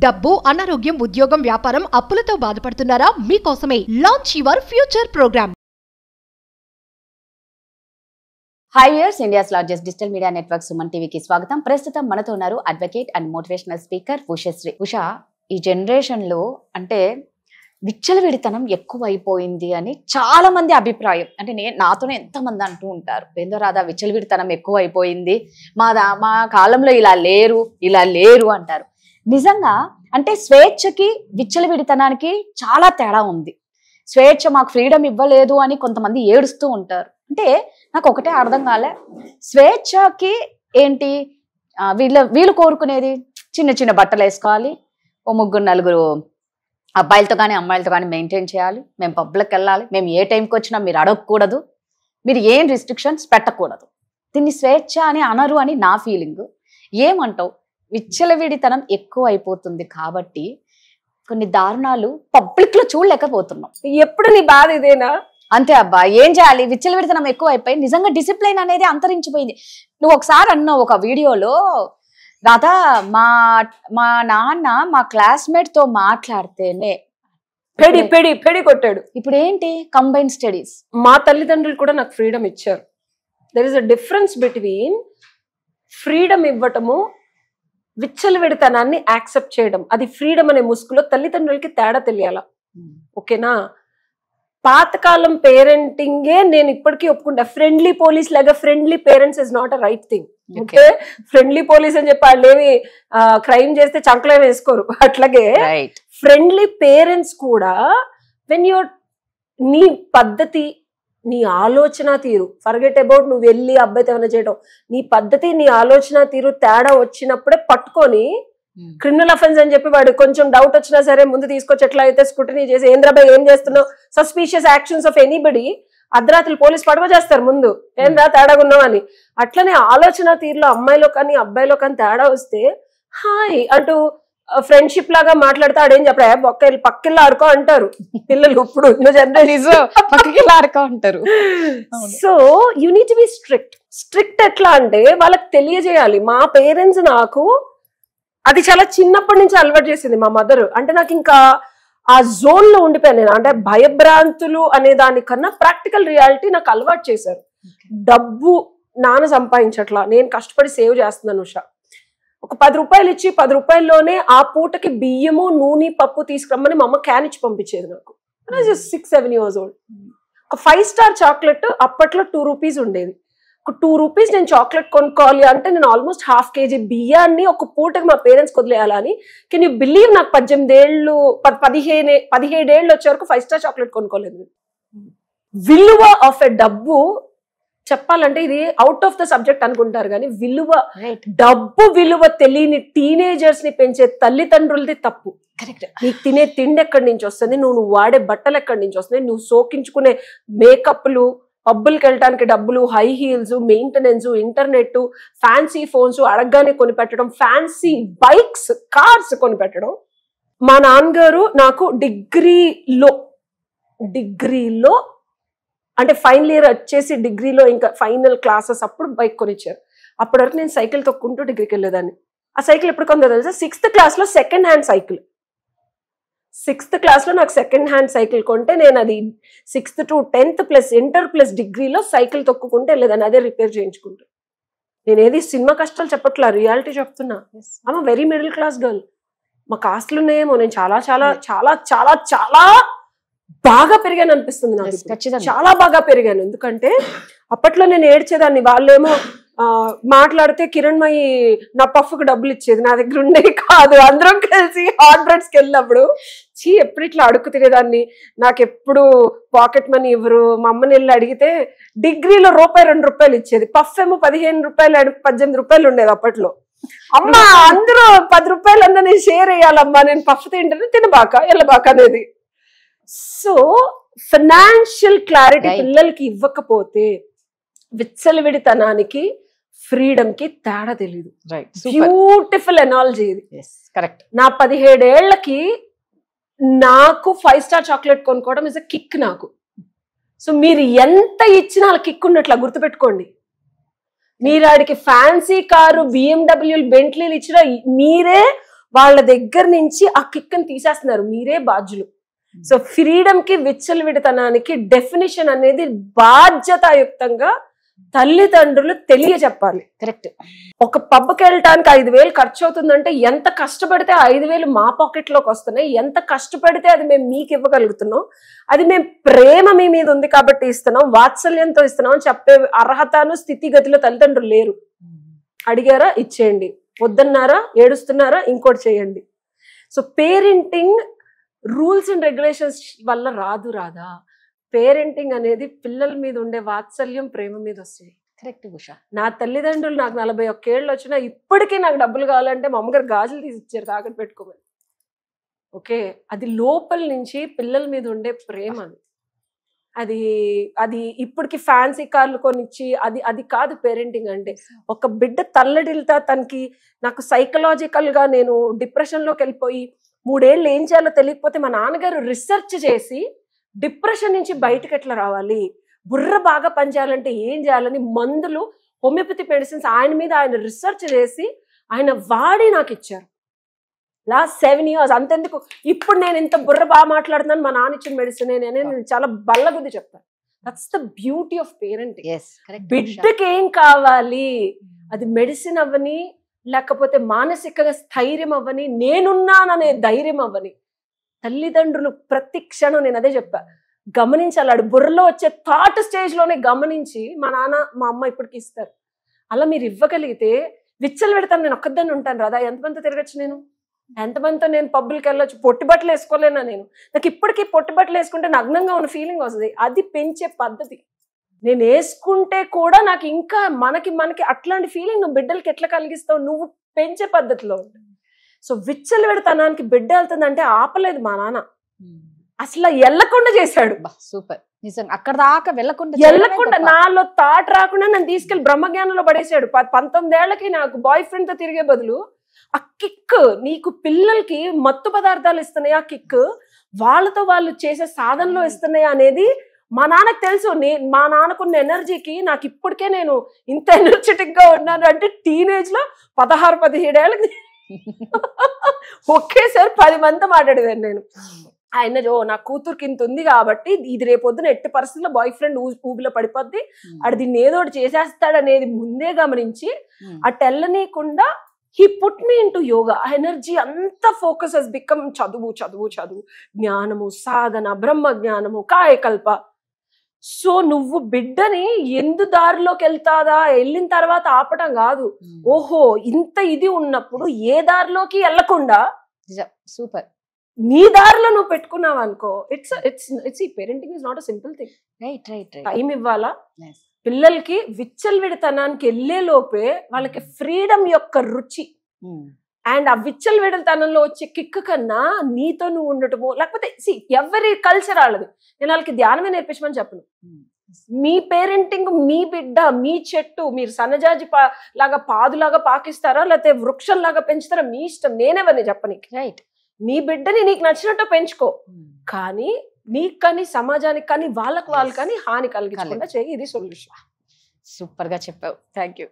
డబ్బు, అనారోగ్యం, ఉద్యోగం, వ్యాపారం, అప్పులతో బాధపడుతున్నారా? మీకోసమే launch your future program. Hi viewers, India's largest digital media network Suman టీవీకి స్వాగతం. ప్రస్తుతం మనతో ఉన్నారు advocate and motivational speaker Ushasri. Usha, ఈ జనరేషన్ లో అంటే విచ్చలవిడితనం ఎక్కువైపోయింది అని చాలా మంది అభిప్రాయం. అంటే నాతోనే ఎంతమంది అంటూ ఉంటారు, ఏందో రాదా విచ్చలవిడితనం ఎక్కువైపోయింది, మా కాలంలో ఇలా లేరు అంటారు. నిజంగా అంటే స్వేచ్ఛకి విచ్చలవిడితనానికి చాలా తేడా ఉంది. స్వేచ్ఛ మాకు ఫ్రీడమ్ ఇవ్వలేదు అని కొంతమంది ఏడుస్తూ ఉంటారు. అంటే నాకు ఒకటే అర్థం కాలే, స్వేచ్ఛకి ఏంటి వీళ్ళు కోరుకునేది చిన్న చిన్న బట్టలు వేసుకోవాలి, ఓ ముగ్గురు నలుగురు అబ్బాయిలతో కానీ అమ్మాయిలతో కానీ మెయింటైన్ చేయాలి, మేము పబ్లిక్ వెళ్ళాలి, మేము ఏ టైంకి వచ్చినా మీరు అడగకూడదు, మీరు ఏం రిస్ట్రిక్షన్స్ పెట్టకూడదు, దీన్ని స్వేచ్ఛ అని అనరు అని నా ఫీలింగ్. ఏమంటావు? విచ్చలవిడితనం ఎక్కువ అయిపోతుంది కాబట్టి కొన్ని దారుణాలు పబ్లిక్ లో చూడలేకపోతున్నాం. ఎప్పుడు నీ బాధ ఇదేనా? అంతే అబ్బా, ఏం చేయాలి? విచ్చలవిడితనం ఎక్కువ అయిపోయి నిజంగా డిసిప్లైన్ అనేది అంతరించిపోయింది. నువ్వు ఒకసారి అన్నావు ఒక వీడియోలో, రాధా మా నాన్న మా క్లాస్మేట్ తో మాట్లాడితేనే పెడి కొట్టాడు. ఇప్పుడు ఏంటి కంబైన్ స్టడీస్. మా తల్లిదండ్రులు కూడా నాకు ఫ్రీడమ్ ఇచ్చారు. There is a difference between freedom ఇవ్వటము, విచ్చలవిడితనాన్ని యాక్సెప్ట్ చేయడం. అది ఫ్రీడమ్ అనే ముసుగులో తల్లిదండ్రులకి తేడా తెలియాల. ఓకేనా? పాతకాలం పేరెంటింగే నేను ఇప్పటికీ ఒప్పుకుంటా. ఫ్రెండ్లీ పోలీస్ లాగా friendly parents is not a right thing. Okay, friendly police అని చెప్పి వాళ్ళు ఏమి క్రైమ్ చేస్తే చంకలే వేసుకోరు. అట్లాగే ఫ్రెండ్లీ పేరెంట్స్ కూడా వెన్ యూర్ నీ పద్ధతి, నీ ఆలోచన తీరు, ఫర్గెట్ అబౌట్ నువ్వు వెళ్ళి అబ్బాయితో ఏమైనా చేయడం, నీ పద్ధతి నీ ఆలోచన తీరు తేడా వచ్చినప్పుడే పట్టుకొని క్రిమినల్ అఫెన్స్ అని చెప్పి వాడు కొంచెం డౌట్ వచ్చినా సరే ముందు తీసుకొచ్చి ఎట్లా అయితే స్క్రూటనీ చేసి ఏంద్రాబాయ్ ఏం చేస్తున్నావు, సస్పీషియస్ యాక్షన్స్ ఆఫ్ ఎనీబడి అర్ధరాత్రులు పోలీస్ పడవ చేస్తారు ముందు, ఏంద్రా తేడాగా ఉన్నావు అని. అట్లనే ఆలోచన తీరులో అమ్మాయిలో కానీ అబ్బాయిలో కానీ తేడా వస్తే హాయ్ అంటూ ఫ్రెండ్షిప్ లాగా మాట్లాడితే ఆడేం చెప్పడా పక్కిల్లా ఆడుకో అంటారు పిల్లలు. ఇప్పుడు పక్కకిల్లా ఆడుకో అంటారు. So you need to be strict. ఎట్లా అంటే వాళ్ళకి తెలియజేయాలి. మా పేరెంట్స్ నాకు అది చాలా చిన్నప్పటి నుంచి అలవాటు చేసింది మా మదర్. అంటే నాకు ఇంకా ఆ జోన్ లో ఉండిపోయాను నేను. అంటే భయభ్రాంతులు అనే దానికన్నా ప్రాక్టికల్ రియాలిటీ నాకు అలవాటు చేశారు. డబ్బు నాన్న సంపాదించట్లా, నేను కష్టపడి సేవ్ చేస్తున్నాను. ఉషా, ఒక 10 రూపాయలు ఇచ్చి 10 రూపాయల్లోనే ఆ పూటకి బియ్యము నూనె పప్పు తీసుకురమ్మని మా అమ్మ క్యాన్ ఇచ్చి పంపించేది నాకు. 6-7 years old. ఒక 5 star చాక్లెట్ అప్పట్లో 2 rupees ఉండేది. ఒక 2 rupees నేను చాక్లెట్ కొనుక్కోవాలి అంటే నేను ఆల్మోస్ట్ 1/2 kg బియ్యాన్ని ఒక పూటకి మా పేరెంట్స్ వదిలేయాలని. కెన్ యూ బిలీవ్ నాకు 18 ఏళ్ళు 17 ఏళ్ళు వచ్చే వరకు 5 star చాక్లెట్ కొనుక్కోలేదు. విలువ ఆఫ్ ఎ డబ్బు చెప్పాలంటే ఇది అవుట్ ఆఫ్ ద సబ్జెక్ట్ అనుకుంటారు కానీ విలువ, డబ్బు విలువ తెలియని టీనేజర్స్ ని పెంచే తల్లిదండ్రులది తప్పు. కరెక్ట్. నీకు తినే తిండి ఎక్కడి నుంచి వస్తుంది, నువ్వు వాడే బట్టలు ఎక్కడి నుంచి వస్తుంది, నువ్వు సోకించుకునే మేకప్లు, పబ్బులకి వెళ్ళడానికి డబ్బులు, high heels, maintenance, internet, fancy phones అడగగానే కొనిపెట్టడం, ఫ్యాన్సీ బైక్స్, కార్స్ కొనిపెట్టడం. మా నాన్నగారు నాకు డిగ్రీలో అంటే ఫైనల్ ఇయర్ వచ్చేసి డిగ్రీలో ఇంకా ఫైనల్ క్లాసెస్ అప్పుడు బైక్ కొనిచ్చారు. అప్పటి వరకు నేను సైకిల్ తొక్కుంటూ డిగ్రీకి వెళ్ళేదాన్ని. ఆ సైకిల్ ఎప్పుడు కొందో తెలుసా? 6th class లో second hand cycle. 6th class లో నాకు సెకండ్ హ్యాండ్ సైకిల్ కొంటే నేను అది 6th to 10th plus inter plus డిగ్రీలో సైకిల్ తొక్కుకుంటే వెళ్ళేదాన్ని, అదే రిపేర్ చేయించుకుంటూ. నేను ఏది సినిమా కష్టాలు చెప్పట్లా, రియాలిటీ చెప్తున్నా. I'm a very middle class girl. మా కాస్ట్లు ఉన్నాయేమో, నేను చాలా చాలా చాలా చాలా చాలా బాగా పెరిగాను అనిపిస్తుంది నాకు. చాలా బాగా పెరిగాను. ఎందుకంటే అప్పట్లో నేను ఏడ్చేదాన్ని, వాళ్ళేమో మాట్లాడితే కిరణ్మయి నా పఫ్కి డబ్బులు ఇచ్చేది, నా దగ్గర ఉండే కాదు. అందరం కలిసి హాట్ బ్రెడ్స్కి వెళ్ళినప్పుడు ఎప్పుడు ఇట్లా అడుగు తినేదాన్ని. నాకు ఎప్పుడు పాకెట్ మనీ ఇవ్వరు. మా అమ్మని వెళ్ళి అడిగితే డిగ్రీలో ₹2 ఇచ్చేది. పఫ్ ఏమో 15 రూపాయలు 18 రూపాయలు ఉండేది అప్పట్లో. అమ్మ అందరూ 10 రూపాయలు అన్నా నేను షేర్ వేయాలమ్మా, నేను పఫ్ తింటాను, తినబాక వెళ్ళబాక అనేది. సో ఫైనాన్షియల్ క్లారిటీ పిల్లలకి ఇవ్వకపోతే విచ్చలవిడితనానికి ఫ్రీడమ్ కి తేడా తెలియదు. బ్యూటిఫుల్ ఎనాలజీ ఇది. కరెక్ట్. నా 17 ఏళ్లకి నాకు 5 star చాక్లెట్ కొనుక్కోవడం ఇస్ అ కిక్ నాకు. సో మీరు ఎంత ఇచ్చినా వాళ్ళ కిక్ ఉన్నట్లా గుర్తుపెట్టుకోండి. మీరు ఆడికి ఫ్యాన్సీ కారు, BMW, బెంట్లీలు ఇచ్చినా మీరే వాళ్ళ దగ్గర నుంచి ఆ కిక్ని తీసేస్తున్నారు. మీరే బాధ్యులు. సో ఫ్రీడమ్ కి విచ్చలవిడితనానికి డెఫినిషన్ అనేది బాధ్యతాయుక్తంగా తల్లిదండ్రులు తెలియజెప్పాలి. కరెక్ట్. ఒక పబ్కి వెళ్ళటానికి 5,000 ఖర్చు అవుతుందంటే ఎంత కష్టపడితే 5,000 మా పాకెట్ లోకి వస్తున్నాయి, ఎంత కష్టపడితే అది మేము మీకు ఇవ్వగలుగుతున్నాం, అది మేము ప్రేమ మీ మీద ఉంది కాబట్టి ఇస్తున్నాం, వాత్సల్యంతో ఇస్తున్నాం అని చెప్పే అర్హతను స్థితిగతిలో తల్లిదండ్రులు లేరు. అడిగారా ఇచ్చేయండి, వద్దన్నారా ఏడుస్తున్నారా ఇంకోటి చేయండి. So parenting rules and regulations వల్ల రాదా. పేరెంటింగ్ అనేది పిల్లల మీద ఉండే వాత్సల్యం, ప్రేమ మీద వస్తుంది. కరెక్ట్ ఉషా. నా తల్లిదండ్రులు నాకు 41 ఏళ్ళు వచ్చినా ఇప్పటికీ నాకు డబ్బులు కావాలంటే మా అమ్మగారు గాజులు తీసి ఇచ్చారు తాకట్టు పెట్టుకోమని. ఓకే, అది లోపల నుంచి పిల్లల మీద ఉండే ప్రేమ. అది అది ఇప్పటికి ఫ్యాన్సీ కార్లు కొనిచ్చి అది కాదు పేరెంటింగ్ అంటే. ఒక బిడ్డ తల్లడిల్తా తనకి నాకు సైకలాజికల్ గా నేను డిప్రెషన్ లోకి వెళ్ళిపోయి 3 ఏళ్ళు ఏం చేయాలో తెలియకపోతే మా నాన్నగారు రీసెర్చ్ చేసి డిప్రెషన్ నుంచి బయటకు ఎట్లా రావాలి, బుర్ర బాగా పనిచేయాలంటే ఏం చేయాలని మందులు, హోమియోపతి మెడిసిన్స్ ఆయన మీద ఆయన రీసెర్చ్ చేసి ఆయన వాడి నాకు ఇచ్చారు. Last 7 years. అంతెందుకు ఇప్పుడు నేను ఇంత బుర్ర బాగా మాట్లాడుతున్నాను మా నాన్న ఇచ్చిన మెడిసిన్ నేను చాలా బల్లగుద్ది చెప్తాను. That's the beauty of parenting. బిడ్డకి ఏం కావాలి, అది మెడిసిన్ అవ్వని, లేకపోతే మానసిక స్థైర్యం అవ్వని, నేనున్నాననే ధైర్యం అవ్వని, తల్లిదండ్రులు ప్రతి క్షణం, నేను అదే చెప్పా, గమనించాలి. ఆడు బుర్రలో వచ్చే థాట్ స్టేజ్ లోనే గమనించి మా నాన్న మా అమ్మ ఇప్పటికి ఇస్తారు. అలా మీరు ఇవ్వగలిగితే విచ్చలు పెడతాను. నేను ఒక్కదాన్ని ఉంటాను రాదా, ఎంతమందితో తిరగచ్చు, నేను ఎంతమందితో నేను పబ్బులకి వెళ్ళొచ్చు, పొట్టి బట్టలు వేసుకోలేనా నేను. నాకు ఇప్పటికీ పొట్టి బట్టలు వేసుకుంటే నగ్నంగా ఉన్న ఫీలింగ్ వస్తుంది. అది పెంచే పద్ధతి. నేను వేసుకుంటే కూడా నాకు ఇంకా మనకి అట్లాంటి ఫీలింగ్ నువ్వు బిడ్డలకి ఎట్లా కలిగిస్తావు, నువ్వు పెంచే పద్ధతిలో ఉంటుంది. సో విచ్చలు పెడతానానికి బిడ్డ వెళ్తుందంటే ఆపలేదు మా నాన్న, అసలు వెళ్ళకుండా చేశాడు. సూపర్. నిజంగా అక్కడ దాకా వెళ్ళకుండా నాలో థాట్ రాకుండా నన్ను తీసుకెళ్లి బ్రహ్మజ్ఞానంలో పడేశాడు. 19 ఏళ్లకి నాకు బాయ్ ఫ్రెండ్ తో తిరిగే బదులు ఆ కిక్, నీకు పిల్లలకి మత్తు పదార్థాలు ఇస్తున్నాయి, ఆ కిక్ వాళ్ళతో వాళ్ళు చేసే సాధనలో ఇస్తున్నాయి అనేది మా నాన్నకు తెలుసు. మా నాన్నకున్న ఎనర్జీకి నాకు ఇప్పటికే నేను ఇంత ఎనర్జెటిక్ గా ఉన్నాను అంటే టీనేజ్ లో 16-17 ఏళ్ళకి ఒకేసారి 10 మందితో మాట్లాడేదాన్ని నేను. ఆయన నా కూతురుకి ఇంత ఉంది కాబట్టి ఇది రేపొద్దున ఎట్టి పరిస్థితుల్లో బాయ్ ఫ్రెండ్ ఊబిలో పడిపోద్ది, ఆడు దీన్ని ఏదో ఒకటి చేసేస్తాడు అనేది ముందే గమనించి అటెల్లనీయకుండా he put me into yoga. ఆ ఎనర్జీ అంతా ఫోకస్ హస్ బికమ్ చదువు, జ్ఞానము, సాధన, బ్రహ్మ జ్ఞానము, కాయకల్ప. సో నువ్వు బిడ్డని ఎందు దారిలోకి వెళ్తాదా, వెళ్ళిన తర్వాత ఆపటం కాదు. ఓహో ఇంత ఇది ఉన్నప్పుడు ఏ దారిలోకి వెళ్ళకుండా సూపర్ నీ దారిలో నువ్వు పెట్టుకున్నావు అనుకో. ఇట్స్ ఈ parenting is not a simple thing. Time ఇవ్వాలా పిల్లలకి. విచ్చలవిడితనానికి వెళ్లే లోపే వాళ్ళకి ఫ్రీడమ్ యొక్క రుచి అండ్ ఆ విచ్చలవిడితనంలో వచ్చే కిక్ కన్నా నీతో నువ్వు ఉండటము, లేకపోతే ఎవరి కల్చర్ వాళ్ళది. నేను వాళ్ళకి ధ్యానమే నేర్పించమని చెప్పను. మీ పేరెంటింగ్, మీ బిడ్డ, మీ చెట్టు, మీరు సన్నజాజి లాగా పాదులాగా పాకిస్తారా లేకపోతే వృక్షం లాగా పెంచుతారా మీ ఇష్టం. నేనెవరిని చెప్పనీకి. రైట్, నీ బిడ్డని నీకు నచ్చినట్టు పెంచుకో, కానీ నీకు కానీ సమాజానికి కానీ వాళ్ళకి కానీ హాని కలిగించకుండా చేయి. ఇది సొల్యూషన్. సూపర్ గా చెప్పావు. Thank you.